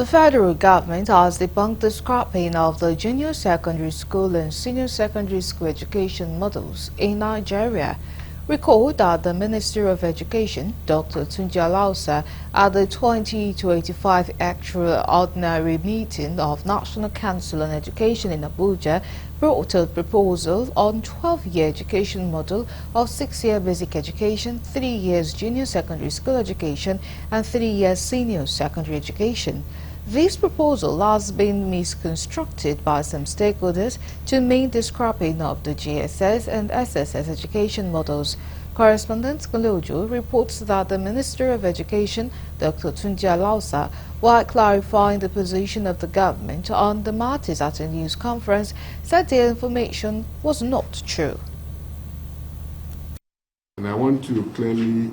The federal government has debunked the scrapping of the junior secondary school and senior secondary school education models in Nigeria. Recall that the Minister of Education, Dr. Tunji Alausa, at the 2025 extraordinary meeting of National Council on Education in Abuja, brought a proposal on 12-year education model of 6-year basic education, 3 years junior secondary school education, and 3 years senior secondary education. This proposal has been misconstrued by some stakeholders to mean the scrapping of the GSS and SSS education models. Correspondent Kolojo reports that the Minister of Education, Dr. Tunji Alausa, while clarifying the position of the government on the matters at a news conference, said the information was not true. And I want to clearly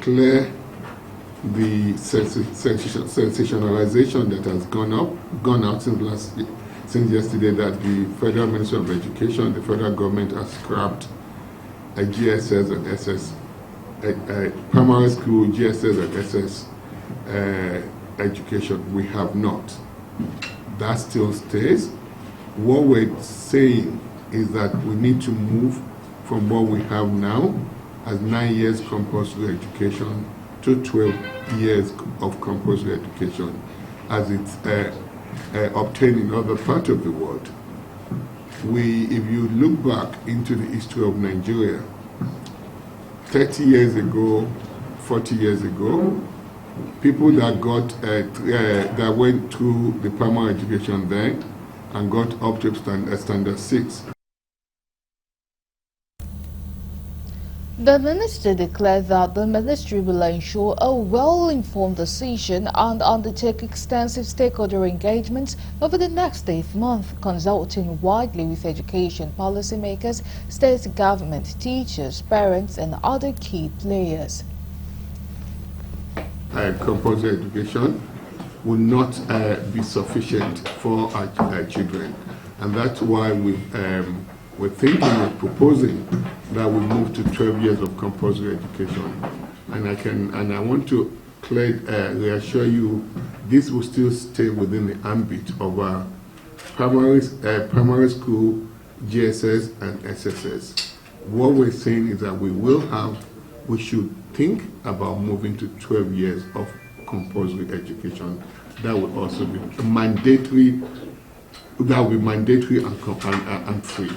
clear the sensationalization that has gone out since yesterday, that the Federal Ministry of Education, the federal government, has scrapped a GSS and SS, primary school GSS and SS education. We have not. That still stays. What we're saying is that we need to move from what we have now as 9 years compulsory education to 12 years of compulsory education as it's obtained in other parts of the world. If you look back into the history of Nigeria, 30 years ago, 40 years ago, people that that went through the primary education then and got up to standard 6. The minister declared that the ministry will ensure a well-informed decision and undertake extensive stakeholder engagements over the next 8 months, consulting widely with education policymakers, state government, teachers, parents, and other key players. Compulsory education will not be sufficient for our children, and that's why we're thinking of proposing that we move to 12 years of compulsory education. And I want to reassure you, this will still stay within the ambit of our primary school GSS and SSS. What we're saying is that we should think about moving to 12 years of compulsory education. That will also be mandatory. That will be mandatory and free.